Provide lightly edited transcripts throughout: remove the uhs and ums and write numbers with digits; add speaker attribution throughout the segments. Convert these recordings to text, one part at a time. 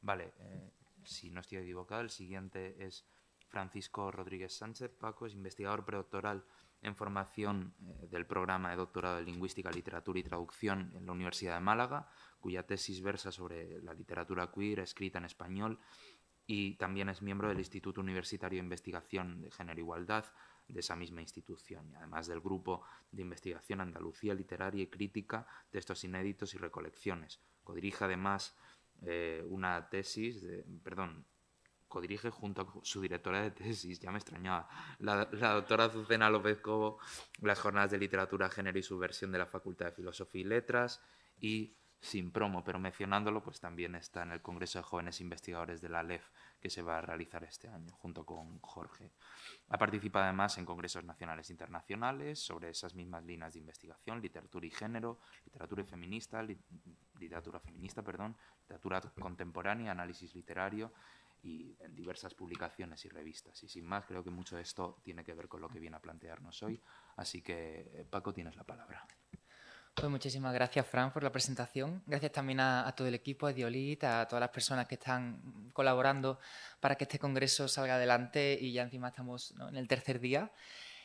Speaker 1: Vale, si no estoy equivocado, el siguiente es Francisco Rodríguez Sánchez. Paco es investigador predoctoral en formación del programa de doctorado en Lingüística, Literatura y Traducción en la Universidad de Málaga, cuya tesis versa sobre la literatura queer escrita en español, y también es miembro del Instituto Universitario de Investigación de Género e Igualdad de esa misma institución, y además del Grupo de Investigación Andalucía Literaria y Crítica, Textos Inéditos y Recolecciones. Codirige además una tesis, codirige junto a su directora de tesis, ya me extrañaba, la doctora Azucena López Cobo, las jornadas de literatura, género y subversión de la Facultad de Filosofía y Letras, y sin promo, pero mencionándolo, pues también está en el Congreso de Jóvenes Investigadores de la LEF, que se va a realizar este año, junto con Jorge. Ha participado además en congresos nacionales e internacionales sobre esas mismas líneas de investigación, literatura y género, literatura feminista, literatura contemporánea, análisis literario, y en diversas publicaciones y revistas. Y sin más, creo que mucho de esto tiene que ver con lo que viene a plantearnos hoy. Así que, Paco, tienes la palabra.
Speaker 2: Pues muchísimas gracias, Fran, por la presentación. Gracias también a todo el equipo, a Diolit, a todas las personas que están colaborando para que este congreso salga adelante, y ya encima estamos, ¿no?, en el tercer día.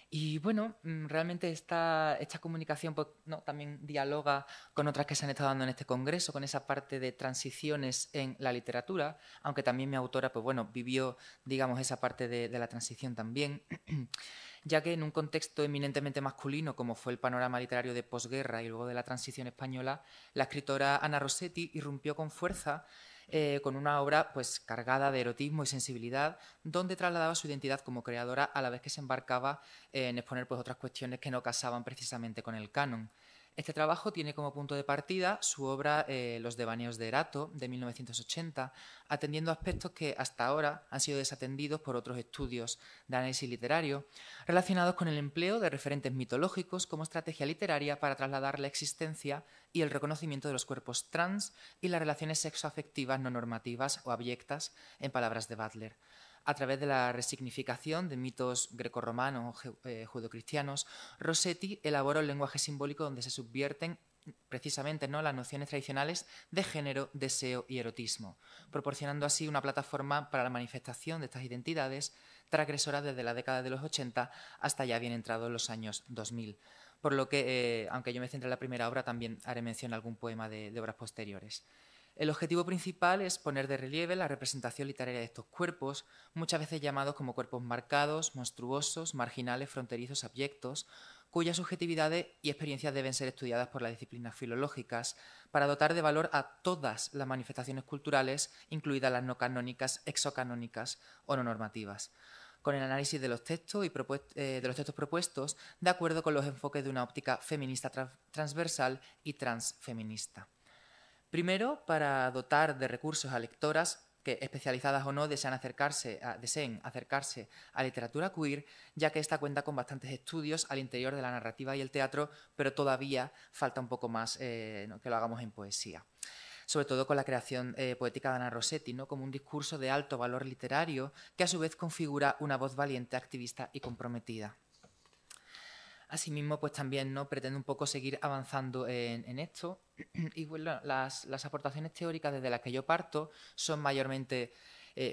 Speaker 2: Y bueno, realmente esta comunicación, pues, ¿no?, también dialoga con otras que se han estado dando en este congreso, con esa parte de transiciones en la literatura, aunque también mi autora, pues bueno, vivió, digamos, esa parte de la transición también, ya que en un contexto eminentemente masculino como fue el panorama literario de posguerra y luego de la transición española, la escritora Ana Rossetti irrumpió con fuerza con una obra pues cargada de erotismo y sensibilidad, donde trasladaba su identidad como creadora a la vez que se embarcaba en exponer pues otras cuestiones que no casaban precisamente con el canon. Este trabajo tiene como punto de partida su obra Los devaneos de Erato, de 1980, atendiendo aspectos que hasta ahora han sido desatendidos por otros estudios de análisis literario, relacionados con el empleo de referentes mitológicos como estrategia literaria para trasladar la existencia y el reconocimiento de los cuerpos trans y las relaciones sexoafectivas no normativas o abyectas, en palabras de Butler. A través de la resignificación de mitos grecorromanos o judeocristianos, Rossetti elabora un lenguaje simbólico donde se subvierten precisamente, ¿no?, las nociones tradicionales de género, deseo y erotismo, proporcionando así una plataforma para la manifestación de estas identidades transgresoras desde la década de los 80 hasta ya bien entrados los años 2000. Por lo que, aunque yo me centre en la primera obra, también haré mención a algún poema de obras posteriores. El objetivo principal es poner de relieve la representación literaria de estos cuerpos, muchas veces llamados como cuerpos marcados, monstruosos, marginales, fronterizos, abyectos, cuyas subjetividades y experiencias deben ser estudiadas por las disciplinas filológicas para dotar de valor a todas las manifestaciones culturales, incluidas las no canónicas, exocanónicas o no normativas, con el análisis de los textos propuestos de acuerdo con los enfoques de una óptica feminista transversal y transfeminista. Primero, para dotar de recursos a lectoras que, especializadas o no, deseen acercarse a literatura queer, ya que esta cuenta con bastantes estudios al interior de la narrativa y el teatro, pero todavía falta un poco más que lo hagamos en poesía. Sobre todo con la creación poética de Ana Rossetti, ¿no?, como un discurso de alto valor literario que a su vez configura una voz valiente, activista y comprometida. Asimismo, pues también, ¿no?, pretende un poco seguir avanzando en esto, y bueno, las aportaciones teóricas desde las que yo parto son mayormente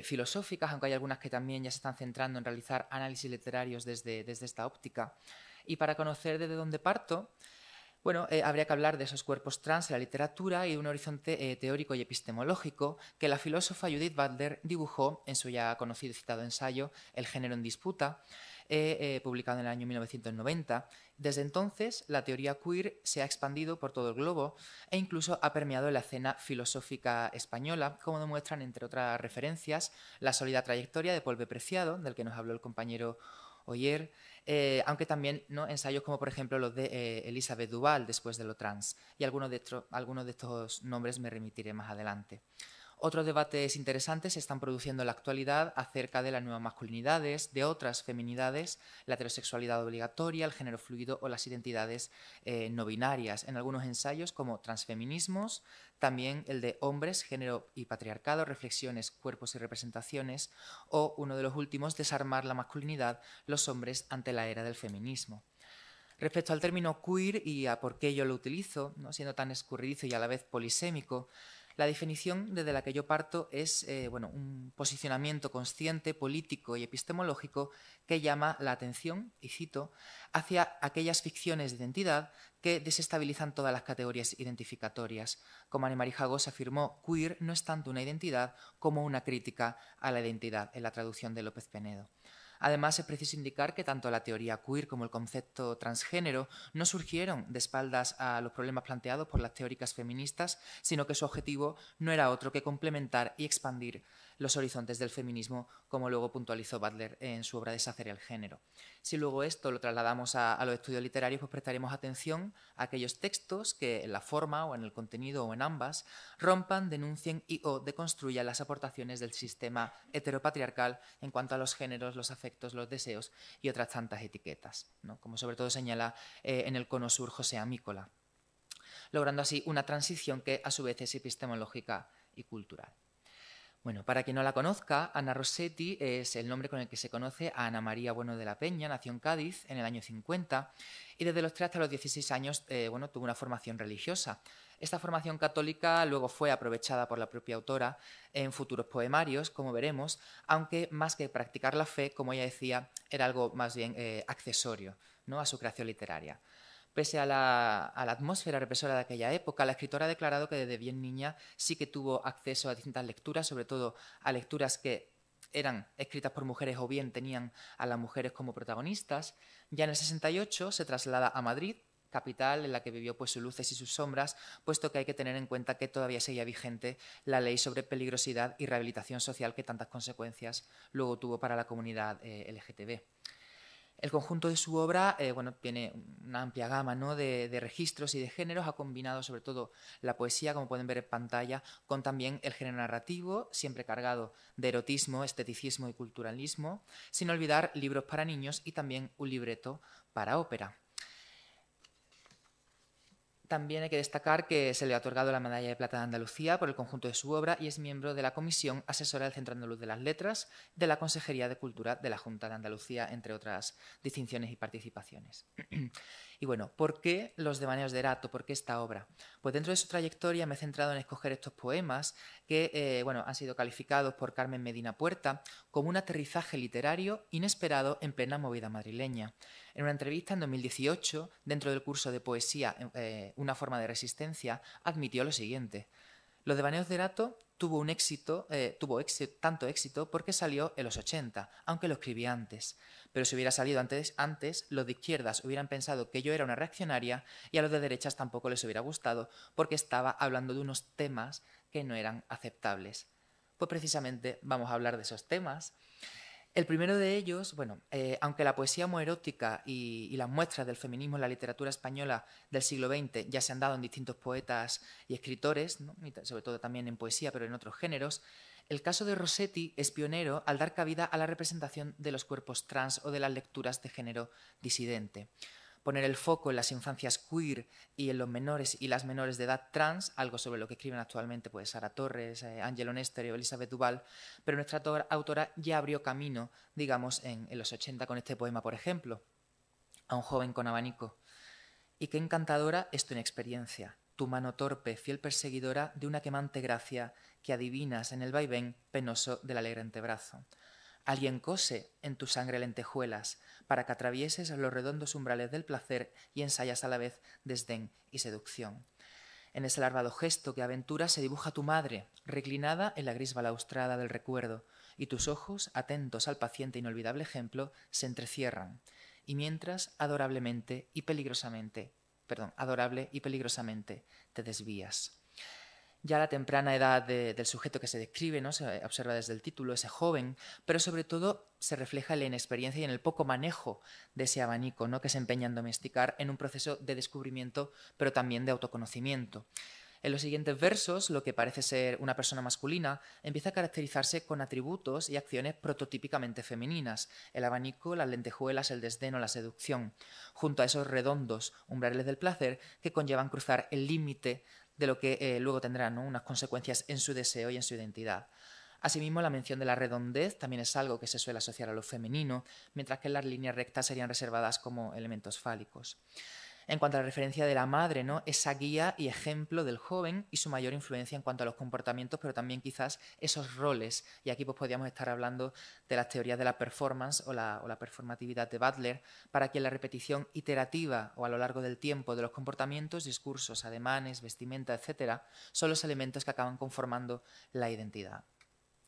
Speaker 2: filosóficas, aunque hay algunas que también ya se están centrando en realizar análisis literarios desde esta óptica. Y para conocer desde dónde parto, bueno, habría que hablar de esos cuerpos trans en la literatura y de un horizonte teórico y epistemológico que la filósofa Judith Butler dibujó en su ya conocido y citado ensayo El género en disputa, publicado en el año 1990. Desde entonces, la teoría queer se ha expandido por todo el globo e incluso ha permeado en la escena filosófica española, como demuestran, entre otras referencias, la sólida trayectoria de Paul B. Preciado, del que nos habló el compañero Oyer, aunque también, ¿no?, ensayos como por ejemplo los de Elizabeth Duval, después de lo trans, y algunos de estos nombres me remitiré más adelante. Otros debates interesantes se están produciendo en la actualidad acerca de las nuevas masculinidades, de otras feminidades, la heterosexualidad obligatoria, el género fluido o las identidades no binarias. En algunos ensayos como transfeminismos, también el de hombres, género y patriarcado, reflexiones, cuerpos y representaciones, o uno de los últimos, desarmar la masculinidad, los hombres ante la era del feminismo. Respecto al término queer y a por qué yo lo utilizo, ¿no?, siendo tan escurridizo y a la vez polisémico, La definición desde la que yo parto es un posicionamiento consciente, político y epistemológico que llama la atención, y cito, hacia aquellas ficciones de identidad que desestabilizan todas las categorías identificatorias. Como Annemarie Jagos afirmó, queer no es tanto una identidad como una crítica a la identidad, en la traducción de López Penedo. Además, es preciso indicar que tanto la teoría queer como el concepto transgénero no surgieron de espaldas a los problemas planteados por las teóricas feministas, sino que su objetivo no era otro que complementar y expandir los horizontes del feminismo, como luego puntualizó Butler en su obra Deshacer el género. Si luego esto lo trasladamos a los estudios literarios, pues prestaremos atención a aquellos textos que en la forma o en el contenido o en ambas rompan, denuncien y o deconstruyan las aportaciones del sistema heteropatriarcal en cuanto a los géneros, los afectos, los deseos y otras tantas etiquetas, ¿no? Como sobre todo señala en el Cono Sur José Amícola, logrando así una transición que a su vez es epistemológica y cultural. Bueno, para quien no la conozca, Ana Rossetti es el nombre con el que se conoce a Ana María Bueno de la Peña. Nació en Cádiz en el año 50 y desde los 3 hasta los 16 años tuvo una formación religiosa. Esta formación católica luego fue aprovechada por la propia autora en futuros poemarios, como veremos, aunque más que practicar la fe, como ella decía, era algo más bien accesorio, ¿no?, a su creación literaria. Pese a la atmósfera represora de aquella época, la escritora ha declarado que desde bien niña sí que tuvo acceso a distintas lecturas, sobre todo a lecturas que eran escritas por mujeres o bien tenían a las mujeres como protagonistas. Ya en el 68 se traslada a Madrid, capital en la que vivió pues sus luces y sus sombras, puesto que hay que tener en cuenta que todavía seguía vigente la ley sobre peligrosidad y rehabilitación social que tantas consecuencias luego tuvo para la comunidad LGTB. El conjunto de su obra tiene una amplia gama, ¿no?, de registros y de géneros. Ha combinado sobre todo la poesía, como pueden ver en pantalla, con también el género narrativo, siempre cargado de erotismo, esteticismo y culturalismo, sin olvidar libros para niños y también un libreto para ópera. También hay que destacar que se le ha otorgado la Medalla de Plata de Andalucía por el conjunto de su obra y es miembro de la Comisión Asesora del Centro Andaluz de las Letras, de la Consejería de Cultura de la Junta de Andalucía, entre otras distinciones y participaciones. Y bueno, ¿por qué Los devaneos de Erato? ¿Por qué esta obra? Pues dentro de su trayectoria me he centrado en escoger estos poemas que han sido calificados por Carmen Medina Puerta como un aterrizaje literario inesperado en plena movida madrileña. En una entrevista en 2018, dentro del curso de poesía Una forma de resistencia, admitió lo siguiente: Los devaneos de Erato tuvo tanto éxito porque salió en los 80, aunque lo escribí antes. Pero si hubiera salido antes, los de izquierdas hubieran pensado que yo era una reaccionaria y a los de derechas tampoco les hubiera gustado porque estaba hablando de unos temas que no eran aceptables. Pues precisamente vamos a hablar de esos temas. El primero de ellos, aunque la poesía homoerótica y las muestras del feminismo en la literatura española del siglo XX ya se han dado en distintos poetas y escritores, ¿no?, y sobre todo también en poesía, pero en otros géneros, el caso de Rossetti es pionero al dar cabida a la representación de los cuerpos trans o de las lecturas de género disidente. Poner el foco en las infancias queer y en los menores y las menores de edad trans, algo sobre lo que escriben actualmente pues Sara Torres, Angelo Néstor o Elizabeth Duval, pero nuestra autora ya abrió camino, digamos, en los 80 con este poema, por ejemplo: A un joven con abanico. Y qué encantadora es tu inexperiencia, tu mano torpe, fiel perseguidora de una quemante gracia que adivinas en el vaivén penoso del alegre antebrazo. Alguien cose en tu sangre lentejuelas para que atravieses los redondos umbrales del placer y ensayas a la vez desdén y seducción. En ese larvado gesto que aventura se dibuja tu madre, reclinada en la gris balaustrada del recuerdo, y tus ojos, atentos al paciente e inolvidable ejemplo, se entrecierran, y mientras adorable y peligrosamente te desvías. Ya la temprana edad del sujeto que se describe, ¿no?, se observa desde el título, ese joven, pero sobre todo se refleja en la inexperiencia y en el poco manejo de ese abanico, ¿no?, que se empeña en domesticar en un proceso de descubrimiento, pero también de autoconocimiento. En los siguientes versos, lo que parece ser una persona masculina empieza a caracterizarse con atributos y acciones prototípicamente femeninas: el abanico, las lentejuelas, el desdén o la seducción, junto a esos redondos umbrales del placer que conllevan cruzar el límite de lo que luego tendrá, ¿no?, unas consecuencias en su deseo y en su identidad. Asimismo, la mención de la redondez también es algo que se suele asociar a lo femenino, mientras que las líneas rectas serían reservadas como elementos fálicos. En cuanto a la referencia de la madre, ¿no? Esa guía y ejemplo del joven y su mayor influencia en cuanto a los comportamientos, pero también quizás esos roles. Y aquí pues podríamos estar hablando de las teorías de la performance o la performatividad de Butler, para quien la repetición iterativa o a lo largo del tiempo de los comportamientos, discursos, ademanes, vestimenta, etcétera, son los elementos que acaban conformando la identidad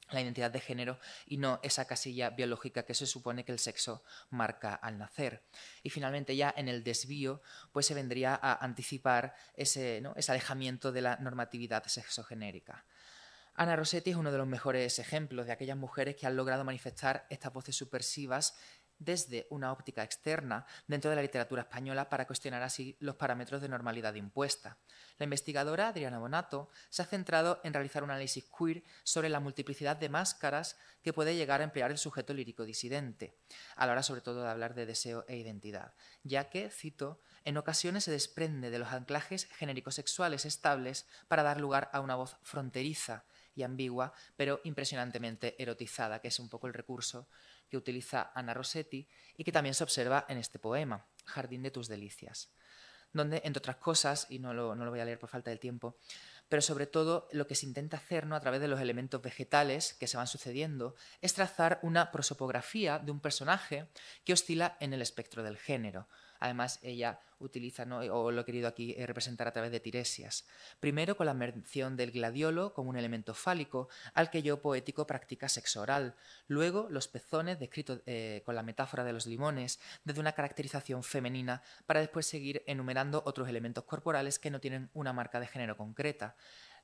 Speaker 2: de género y no esa casilla biológica que se supone que el sexo marca al nacer. Y finalmente ya en el desvío pues se vendría a anticipar ese alejamiento de la normatividad sexogenérica. Ana Rossetti es uno de los mejores ejemplos de aquellas mujeres que han logrado manifestar estas voces subversivas desde una óptica externa dentro de la literatura española para cuestionar así los parámetros de normalidad impuesta. La investigadora Adriana Bonato se ha centrado en realizar un análisis queer sobre la multiplicidad de máscaras que puede llegar a emplear el sujeto lírico disidente, a la hora sobre todo de hablar de deseo e identidad, ya que, cito, en ocasiones se desprende de los anclajes genéricos sexuales estables para dar lugar a una voz fronteriza y ambigua, pero impresionantemente erotizada, que es un poco el recurso que utiliza Ana Rossetti y que también se observa en este poema, Jardín de tus delicias, donde, entre otras cosas, y no lo voy a leer por falta de tiempo, pero sobre todo lo que se intenta hacer, ¿no?, a través de los elementos vegetales que se van sucediendo, es trazar una prosopografía de un personaje que oscila en el espectro del género. Además, ella utiliza, ¿no?, o lo he querido aquí representar a través de tiresias. Primero con la mención del gladiolo como un elemento fálico al que yo poético practica sexo oral. Luego los pezones descritos con la metáfora de los limones desde una caracterización femenina para después seguir enumerando otros elementos corporales que no tienen una marca de género concreta.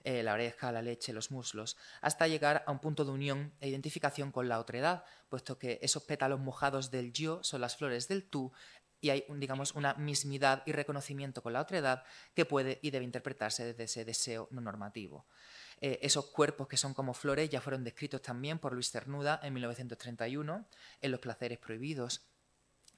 Speaker 2: La oreja, la leche, los muslos, hasta llegar a un punto de unión e identificación con la otredad, puesto que esos pétalos mojados del yo son las flores del tú, y hay, digamos, una mismidad y reconocimiento con la otredad que puede y debe interpretarse desde ese deseo no normativo. Esos cuerpos que son como flores ya fueron descritos también por Luis Cernuda en 1931 en Los placeres prohibidos.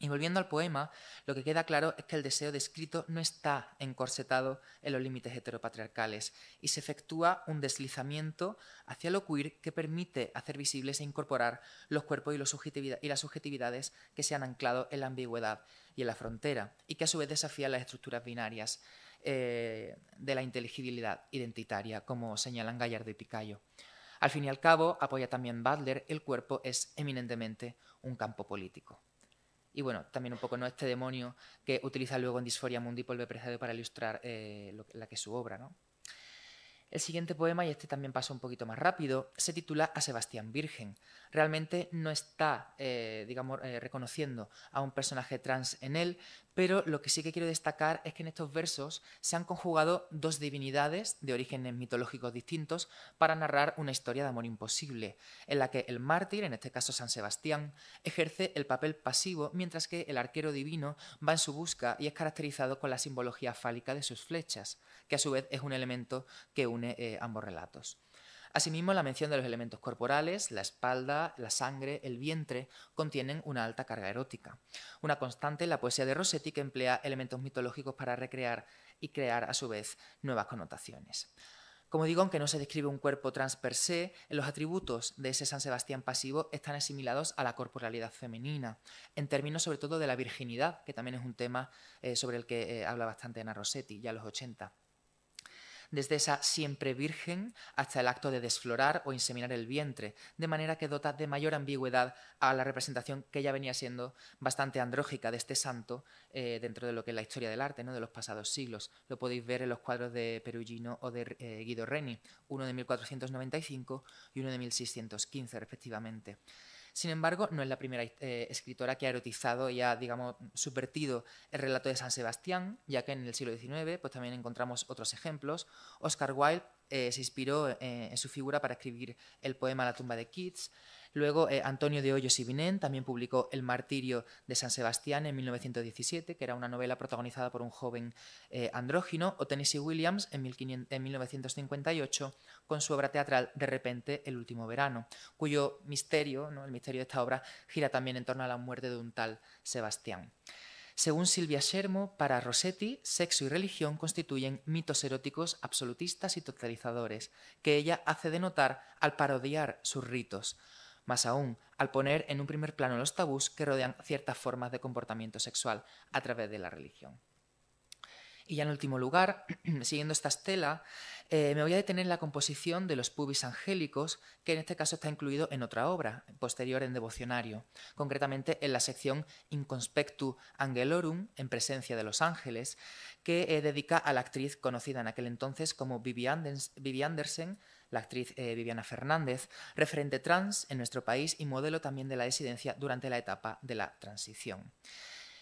Speaker 2: Y volviendo al poema, lo que queda claro es que el deseo descrito no está encorsetado en los límites heteropatriarcales y se efectúa un deslizamiento hacia lo queer que permite hacer visibles e incorporar los cuerpos y las subjetividades que se han anclado en la ambigüedad y en la frontera, y que a su vez desafían las estructuras binarias de la inteligibilidad identitaria, como señalan Gallardo y Picayo. Al fin y al cabo, apoya también Butler, el cuerpo es eminentemente un campo político. Y bueno, también un poco, ¿no?, este demonio que utiliza luego en Disforia Mundi Polve Preciado para ilustrar la que es su obra, ¿no? El siguiente poema, y este también pasa un poquito más rápido, se titula A Sebastián Virgen. Realmente no está, reconociendo a un personaje trans en él, pero lo que sí que quiero destacar es que en estos versos se han conjugado dos divinidades de orígenes mitológicos distintos para narrar una historia de amor imposible, en la que el mártir, en este caso San Sebastián, ejerce el papel pasivo, mientras que el arquero divino va en su busca y es caracterizado con la simbología fálica de sus flechas, que a su vez es un elemento que une ambos relatos. Asimismo, la mención de los elementos corporales, la espalda, la sangre, el vientre, contienen una alta carga erótica. Una constante en la poesía de Rossetti, que emplea elementos mitológicos para recrear y crear a su vez nuevas connotaciones. Como digo, aunque no se describe un cuerpo trans per se, los atributos de ese San Sebastián pasivo están asimilados a la corporalidad femenina, en términos sobre todo de la virginidad, que también es un tema sobre el que habla bastante Ana Rossetti, ya en los 80. Desde esa siempre virgen hasta el acto de desflorar o inseminar el vientre, de manera que dota de mayor ambigüedad a la representación que ya venía siendo bastante andrógica de este santo dentro de lo que es la historia del arte, ¿no?, de los pasados siglos. Lo podéis ver en los cuadros de Perugino o de Guido Reni, uno de 1495 y uno de 1615 respectivamente. Sin embargo, no es la primera escritora que ha erotizado y ha, digamos, subvertido el relato de San Sebastián, ya que en el siglo XIX pues, también encontramos otros ejemplos. Oscar Wilde se inspiró en su figura para escribir el poema La tumba de Keats. Luego, Antonio de Hoyos y Vinén también publicó El martirio de San Sebastián en 1917, que era una novela protagonizada por un joven andrógino, o Tennessee Williams en 1958 con su obra teatral De repente, el último verano, cuyo misterio, ¿no?, el misterio de esta obra, gira también en torno a la muerte de un tal Sebastián. Según Silvia Schermo, para Rossetti, sexo y religión constituyen mitos eróticos absolutistas y totalizadores, que ella hace denotar al parodiar sus ritos. Más aún, al poner en un primer plano los tabús que rodean ciertas formas de comportamiento sexual a través de la religión. Y ya en último lugar, siguiendo esta estela, me voy a detener en la composición de los pubis angélicos, que en este caso está incluido en otra obra, posterior en Devocionario, concretamente en la sección In conspectu angelorum, en presencia de los ángeles, que dedica a la actriz conocida en aquel entonces como Vivi Andersen, la actriz Viviana Fernández, referente trans en nuestro país y modelo también de la disidencia durante la etapa de la transición.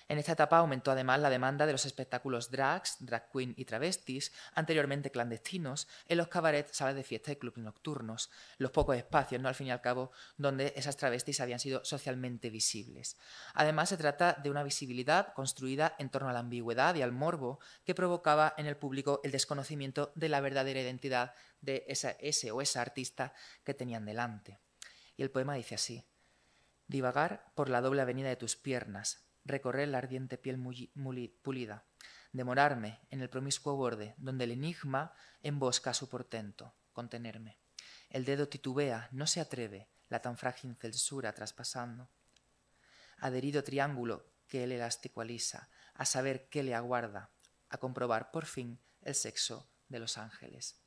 Speaker 2: En esta etapa aumentó además la demanda de los espectáculos drags, drag queen y travestis, anteriormente clandestinos, en los cabarets, salas de fiesta y clubes nocturnos, los pocos espacios, ¿no?, al fin y al cabo, donde esas travestis habían sido socialmente visibles. Además, se trata de una visibilidad construida en torno a la ambigüedad y al morbo que provocaba en el público el desconocimiento de la verdadera identidad de ese o esa artista que tenían delante. Y el poema dice así: divagar por la doble avenida de tus piernas, recorrer la ardiente piel pulida, demorarme en el promiscuo borde donde el enigma embosca su portento, contenerme. El dedo titubea, no se atreve, la tan frágil censura traspasando. Adherido triángulo que el elástico alisa, a saber qué le aguarda, a comprobar por fin el sexo de los ángeles.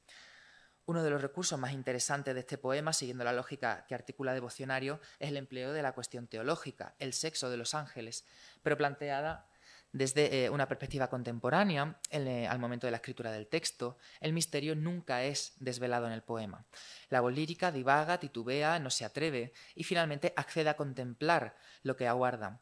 Speaker 2: Uno de los recursos más interesantes de este poema, siguiendo la lógica que articula Devocionario, es el empleo de la cuestión teológica, el sexo de los ángeles, pero planteada desde una perspectiva contemporánea. Al momento de la escritura del texto, el misterio nunca es desvelado en el poema. La voz lírica divaga, titubea, no se atreve y finalmente accede a contemplar lo que aguarda,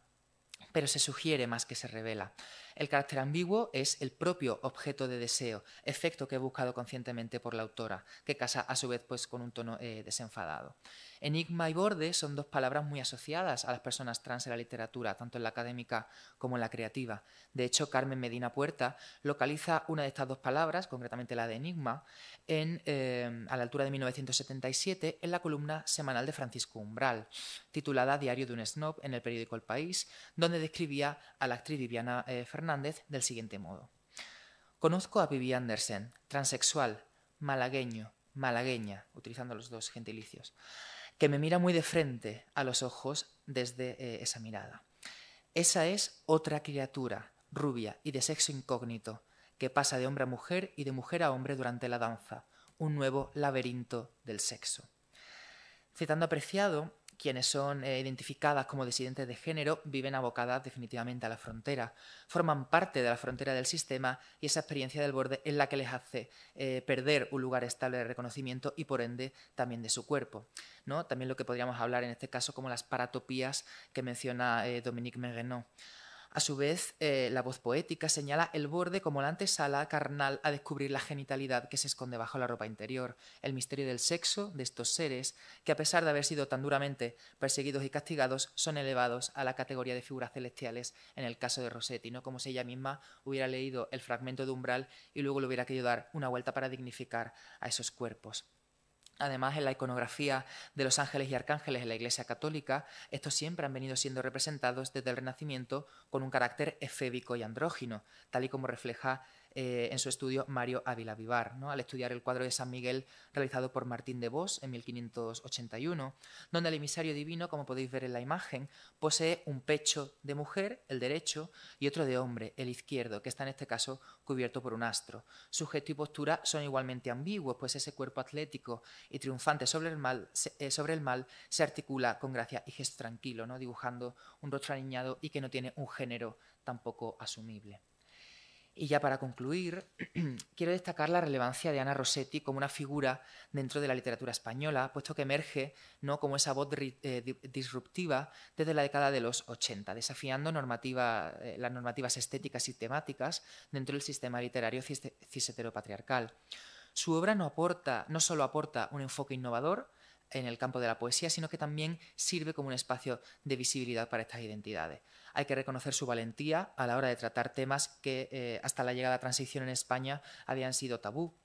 Speaker 2: pero se sugiere más que se revela. El carácter ambiguo es el propio objeto de deseo, efecto que he buscado conscientemente por la autora, que casa a su vez pues, con un tono desenfadado. Enigma y borde son dos palabras muy asociadas a las personas trans en la literatura, tanto en la académica como en la creativa. De hecho, Carmen Medina Puerta localiza una de estas dos palabras, concretamente la de enigma, a la altura de 1977 en la columna semanal de Francisco Umbral, titulada Diario de un snob, en el periódico El País, donde describía a la actriz Viviana Fernández del siguiente modo: conozco a Vivi Andersen, transexual, malagueña, utilizando los dos gentilicios, que me mira muy de frente a los ojos desde esa mirada. Esa es otra criatura, rubia y de sexo incógnito, que pasa de hombre a mujer y de mujer a hombre durante la danza, un nuevo laberinto del sexo. Citando a Preciado, quienes son identificadas como disidentes de género viven abocadas definitivamente a la frontera, forman parte de la frontera del sistema y esa experiencia del borde es la que les hace perder un lugar estable de reconocimiento y por ende también de su cuerpo, ¿no? También lo que podríamos hablar en este caso como las paratopías que menciona Dominique Meguenot. A su vez, la voz poética señala el borde como la antesala carnal a descubrir la genitalidad que se esconde bajo la ropa interior, el misterio del sexo de estos seres que, a pesar de haber sido tan duramente perseguidos y castigados, son elevados a la categoría de figuras celestiales en el caso de Rossetti, ¿no? Como si ella misma hubiera leído el fragmento de Umbral y luego le hubiera querido dar una vuelta para dignificar a esos cuerpos. Además, en la iconografía de los ángeles y arcángeles en la Iglesia Católica, estos siempre han venido siendo representados desde el Renacimiento con un carácter efébico y andrógino, tal y como refleja en su estudio Mario Ávila Vivar, ¿no?, al estudiar el cuadro de San Miguel realizado por Martín de Vos en 1581, donde el emisario divino, como podéis ver en la imagen, posee un pecho de mujer, el derecho, y otro de hombre, el izquierdo, que está en este caso cubierto por un astro. Su gesto y postura son igualmente ambiguos, pues ese cuerpo atlético y triunfante sobre el mal se articula con gracia y gesto tranquilo, ¿no?, dibujando un rostro aniñado y que no tiene un género tampoco asumible. Y ya para concluir, quiero destacar la relevancia de Ana Rossetti como una figura dentro de la literatura española, puesto que emerge, ¿no?, como esa voz disruptiva desde la década de los 80, desafiando las normativas estéticas y temáticas dentro del sistema literario cis-heteropatriarcal. Su obra no solo aporta un enfoque innovador en el campo de la poesía, sino que también sirve como un espacio de visibilidad para estas identidades. Hay que reconocer su valentía a la hora de tratar temas que hasta la llegada a la transición en España habían sido tabú,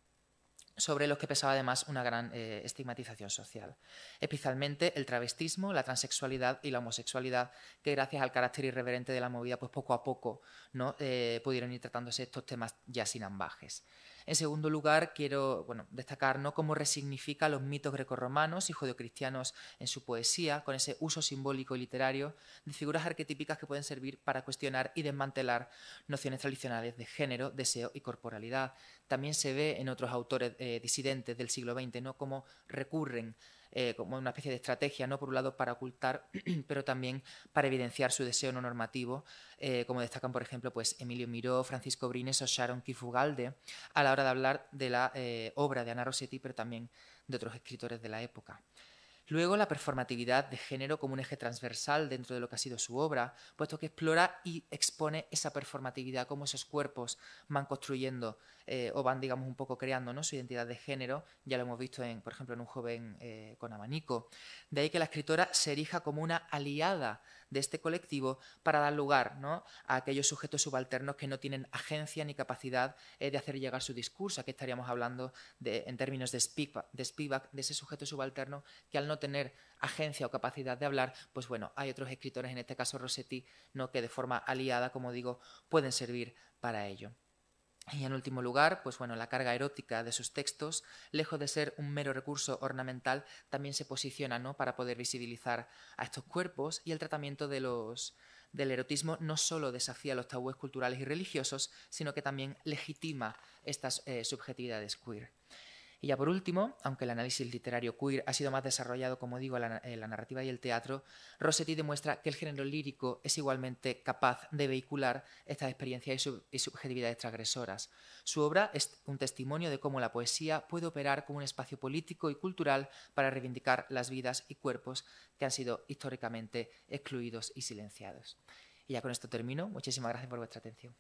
Speaker 2: sobre los que pesaba además una gran estigmatización social. Especialmente el travestismo, la transexualidad y la homosexualidad, que gracias al carácter irreverente de la movida, pues poco a poco, ¿no?, pudieron ir tratándose estos temas ya sin ambajes. En segundo lugar, quiero destacar, ¿no?, cómo resignifica los mitos grecorromanos y judeocristianos en su poesía, con ese uso simbólico y literario de figuras arquetípicas que pueden servir para cuestionar y desmantelar nociones tradicionales de género, deseo y corporalidad. También se ve en otros autores disidentes del siglo XX, ¿no?, cómo recurren como una especie de estrategia, ¿no?, por un lado para ocultar, pero también para evidenciar su deseo no normativo, como destacan, por ejemplo, pues Emilio Miró, Francisco Brines o Sharon Kifugalde, a la hora de hablar de la obra de Anna Rossetti, pero también de otros escritores de la época. Luego, la performatividad de género como un eje transversal dentro de lo que ha sido su obra, puesto que explora y expone esa performatividad, cómo esos cuerpos van construyendo o van, digamos, un poco creando, ¿no?, su identidad de género. Ya lo hemos visto, por ejemplo, en Un joven con abanico. De ahí que la escritora se erija como una aliada de este colectivo para dar lugar, ¿no?, a aquellos sujetos subalternos que no tienen agencia ni capacidad de hacer llegar su discurso. Aquí estaríamos hablando en términos de Spivak, de ese sujeto subalterno que al no tener agencia o capacidad de hablar, pues bueno, hay otros escritores, en este caso Rossetti, ¿no?, que de forma aliada, como digo, pueden servir para ello. Y en último lugar, pues bueno, la carga erótica de sus textos, lejos de ser un mero recurso ornamental, también se posiciona, ¿no?, para poder visibilizar a estos cuerpos, y el tratamiento del erotismo no solo desafía los tabúes culturales y religiosos, sino que también legitima estas subjetividades queer. Y ya por último, aunque el análisis literario queer ha sido más desarrollado, como digo, en la narrativa y el teatro, Rossetti demuestra que el género lírico es igualmente capaz de vehicular estas experiencias y subjetividades transgresoras. Su obra es un testimonio de cómo la poesía puede operar como un espacio político y cultural para reivindicar las vidas y cuerpos que han sido históricamente excluidos y silenciados. Y ya con esto termino. Muchísimas gracias por vuestra atención.